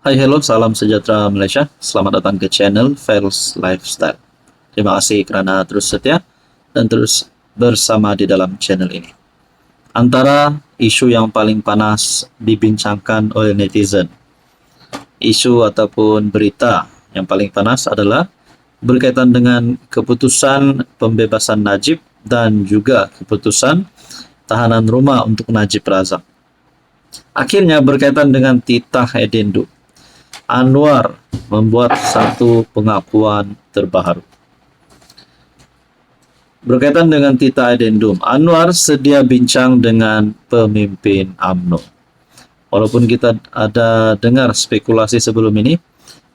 Hai, hello, salam sejahtera Malaysia. Selamat datang ke channel Fels Lifestyle. Terima kasih kerana terus setia dan terus bersama di dalam channel ini. Antara isu yang paling panas dibincangkan oleh netizen, isu ataupun berita yang paling panas adalah berkaitan dengan keputusan pembebasan Najib dan juga keputusan tahanan rumah untuk Najib Razak. Akhirnya berkaitan dengan titah edendum, Anwar membuat satu pengakuan terbaru. Berkaitan dengan titah edendum, Anwar sedia bincang dengan pemimpin UMNO. Walaupun kita ada dengar spekulasi sebelum ini,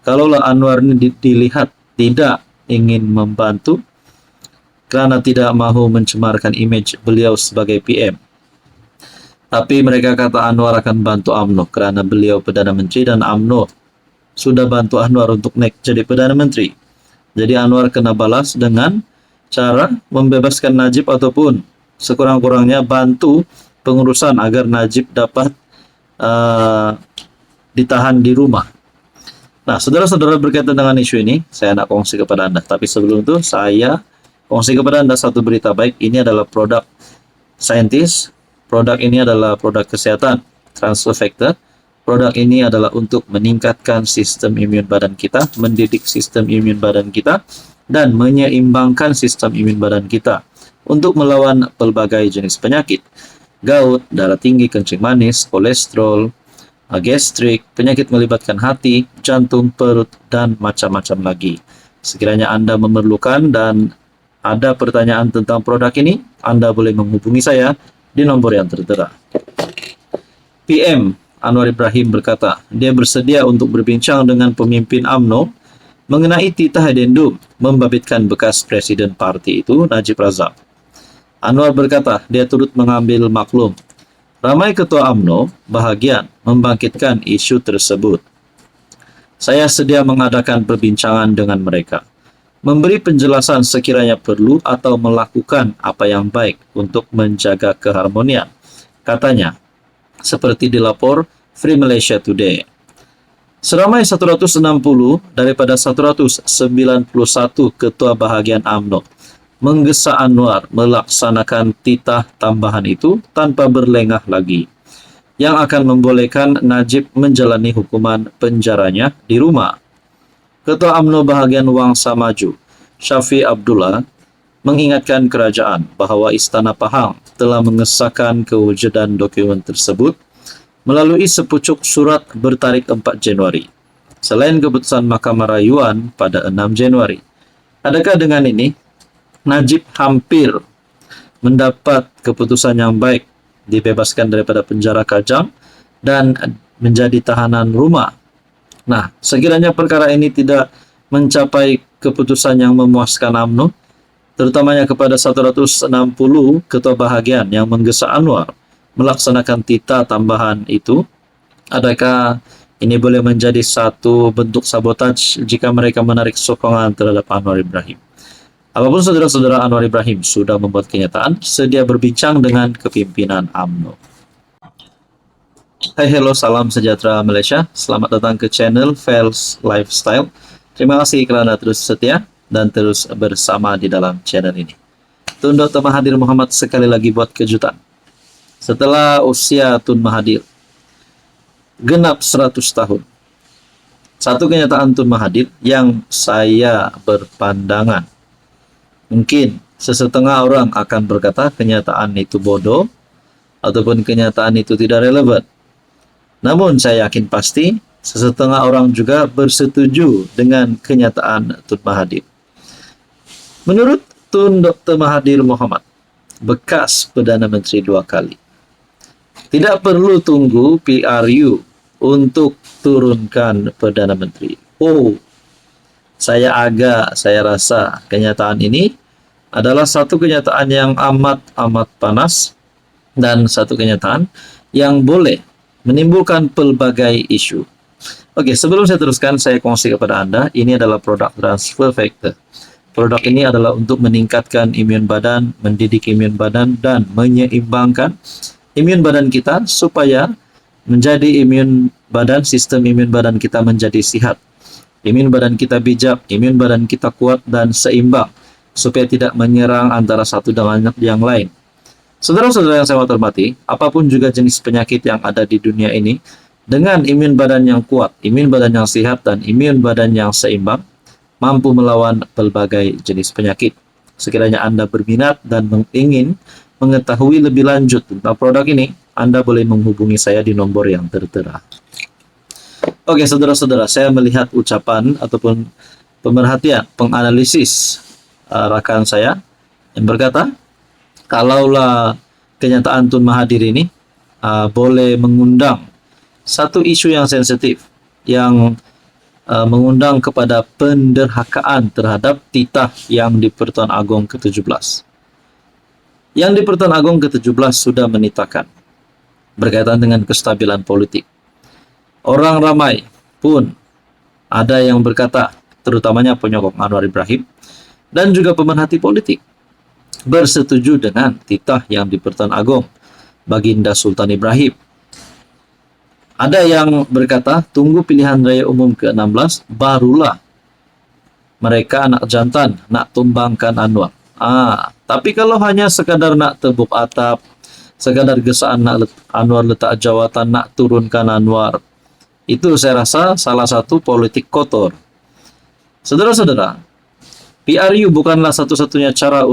kalaulah Anwar ini dilihat tidak ingin membantu kerana tidak mahu mencemarkan imej beliau sebagai PM. Tapi mereka kata Anwar akan bantu UMNO kerana beliau Perdana Menteri dan UMNO sudah bantu Anwar untuk naik jadi Perdana Menteri. Jadi Anwar kena balas dengan cara membebaskan Najib ataupun sekurang-kurangnya bantu pengurusan agar Najib dapat ditahan di rumah. Nah, saudara-saudara, berkaitan dengan isu ini, saya nak kongsi kepada Anda. Tapi sebelum itu, saya kongsi kepada Anda satu berita baik. Ini adalah produk saintis. Produk ini adalah produk kesehatan, transfer factor. Produk ini adalah untuk meningkatkan sistem imun badan kita, mendidik sistem imun badan kita, dan menyeimbangkan sistem imun badan kita untuk melawan pelbagai jenis penyakit. Gout, darah tinggi, kencing manis, kolesterol, gastrik, penyakit melibatkan hati, jantung, perut, dan macam-macam lagi. Sekiranya Anda memerlukan dan ada pertanyaan tentang produk ini, Anda boleh menghubungi saya di nombor yang tertera. PM Anwar Ibrahim berkata, dia bersedia untuk berbincang dengan pemimpin UMNO mengenai titah edendum membabitkan bekas presiden parti itu, Najib Razak. Anwar berkata, dia turut mengambil maklum. Ramai ketua UMNO bahagian membangkitkan isu tersebut. Saya sedia mengadakan perbincangan dengan mereka, memberi penjelasan sekiranya perlu atau melakukan apa yang baik untuk menjaga keharmonian, katanya, seperti dilapor Free Malaysia Today. Seramai 160 daripada 191 ketua bahagian UMNO menggesa Anwar melaksanakan titah tambahan itu tanpa berlengah lagi, yang akan membolehkan Najib menjalani hukuman penjaranya di rumah. Ketua UMNO bahagian Wangsa Maju, Syafi Abdullah, mengingatkan kerajaan bahawa Istana Pahang telah mengesahkan kewujudan dokumen tersebut melalui sepucuk surat bertarikh 4 Januari, selain keputusan Mahkamah Rayuan pada 6 Januari. Adakah dengan ini Najib hampir mendapat keputusan yang baik, dibebaskan daripada penjara Kajang dan menjadi tahanan rumah? Nah, sekiranya perkara ini tidak mencapai keputusan yang memuaskan UMNO, terutamanya kepada 160 ketua bahagian yang menggesa Anwar melaksanakan titah tambahan itu, adakah ini boleh menjadi satu bentuk sabotaj jika mereka menarik sokongan terhadap Anwar Ibrahim? Apapun saudara-saudara, Anwar Ibrahim sudah membuat kenyataan sedia berbincang dengan kepimpinan UMNO. Hai, hello, salam sejahtera Malaysia. Selamat datang ke channel Fels Lifestyle. Terima kasih kerana terus setia dan terus bersama di dalam channel ini. Tun Dr. Mahathir Mohamad sekali lagi buat kejutan. Setelah usia Tun Mahathir genap 100 tahun, satu kenyataan Tun Mahathir yang saya berpandangan, mungkin sesetengah orang akan berkata kenyataan itu bodoh ataupun kenyataan itu tidak relevan. Namun saya yakin pasti sesetengah orang juga bersetuju dengan kenyataan Tun Mahathir. Menurut Tun Dr. Mahathir Mohamad, bekas Perdana Menteri 2 kali, tidak perlu tunggu PRU untuk turunkan Perdana Menteri. Saya rasa kenyataan ini adalah satu kenyataan yang amat panas dan satu kenyataan yang boleh menimbulkan pelbagai isu. Oke, sebelum saya teruskan, saya kongsi kepada Anda, ini adalah produk transfer factor. Produk ini adalah untuk meningkatkan imun badan, mendidik imun badan, dan menyeimbangkan imun badan kita supaya menjadi sistem imun badan kita menjadi sehat. Imun badan kita bijak, imun badan kita kuat dan seimbang, supaya tidak menyerang antara satu dengan yang lain. Saudara-saudara yang saya hormati, apapun juga jenis penyakit yang ada di dunia ini, dengan imun badan yang kuat, imun badan yang sehat, dan imun badan yang seimbang, mampu melawan berbagai jenis penyakit. Sekiranya Anda berminat dan ingin mengetahui lebih lanjut tentang produk ini, Anda boleh menghubungi saya di nomor yang tertera. Oke, saudara-saudara, saya melihat ucapan ataupun pemerhatian, penganalisis rakan saya yang berkata, kalaulah kenyataan Tun Mahathir ini boleh mengundang satu isu yang sensitif, yang mengundang kepada penderhakaan terhadap titah yang di Pertuan Agong ke-17. Yang di Pertuan Agong ke-17 sudah menitahkan berkaitan dengan kestabilan politik. Orang ramai pun ada yang berkata, terutamanya penyokong Anwar Ibrahim dan juga pemerhati politik, bersetuju dengan titah yang di Pertuan Agong Baginda Sultan Ibrahim. Ada yang berkata, tunggu pilihan raya umum ke-16, barulah mereka anak jantan nak tumbangkan Anwar. Tapi kalau hanya sekadar nak tebuk atap, sekadar gesaan nak Anwar letak jawatan, nak turunkan Anwar, itu saya rasa salah satu politik kotor. Saudara-saudara, PRU bukanlah satu-satunya cara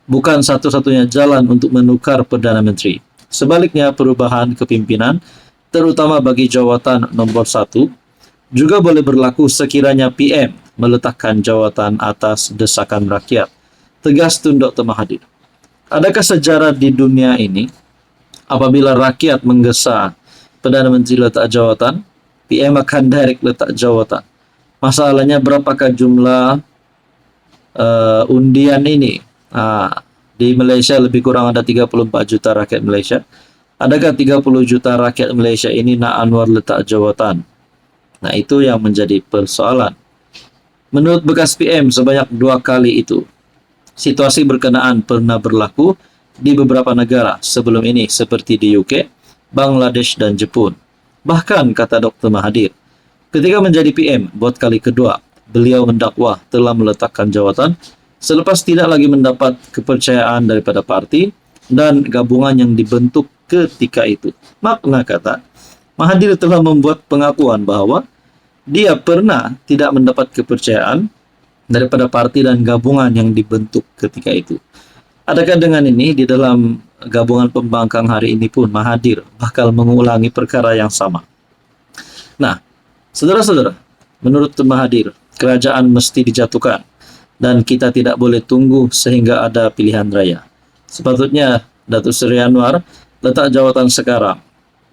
bukan satu-satunya jalan untuk menukar Perdana Menteri. Sebaliknya, perubahan kepimpinan, terutama bagi jawatan nomor 1, juga boleh berlaku sekiranya PM meletakkan jawatan atas desakan rakyat. Tegas Tun Dr. Mahathir. Adakah sejarah di dunia ini, apabila rakyat menggesa Perdana Menteri letak jawatan, PM akan direct letak jawatan? Masalahnya, berapakah jumlah undian ini? Di Malaysia lebih kurang ada 34 juta rakyat Malaysia. Adakah 30 juta rakyat Malaysia ini nak Anwar letak jawatan? Nah, itu yang menjadi persoalan. Menurut bekas PM, sebanyak 2 kali itu, situasi berkenaan pernah berlaku di beberapa negara sebelum ini, seperti di UK, Bangladesh, dan Jepun. Bahkan, kata Dr. Mahathir, ketika menjadi PM buat kali kedua, beliau mendakwah telah meletakkan jawatan selepas tidak lagi mendapat kepercayaan daripada parti dan gabungan yang dibentuk ketika itu. Makna kata, Mahathir telah membuat pengakuan bahwa dia pernah tidak mendapat kepercayaan daripada parti dan gabungan yang dibentuk ketika itu. Adakah dengan ini di dalam gabungan pembangkang hari ini pun Mahathir bakal mengulangi perkara yang sama? Nah, saudara-saudara, menurut Mahathir, kerajaan mesti dijatuhkan dan kita tidak boleh tunggu sehingga ada pilihan raya. Sepatutnya Datuk Seri Anwar letak jawatan sekarang,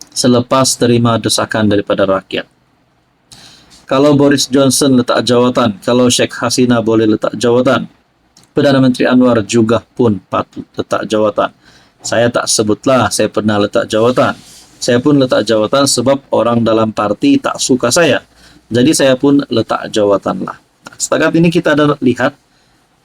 selepas terima desakan daripada rakyat. Kalau Boris Johnson letak jawatan, kalau Sheikh Hasina boleh letak jawatan, Perdana Menteri Anwar juga pun patut letak jawatan. Saya tak sebutlah saya pernah letak jawatan. Saya pun letak jawatan sebab orang dalam parti tak suka saya. Jadi saya pun letak jawatanlah. Setakat ini kita ada lihat,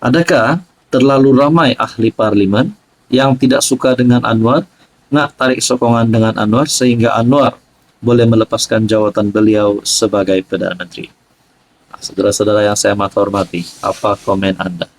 adakah terlalu ramai ahli parlimen yang tidak suka dengan Anwar, nak tarik sokongan dengan Anwar sehingga Anwar boleh melepaskan jawatan beliau sebagai Perdana Menteri. Saudara-saudara yang saya hormati, apa komen Anda?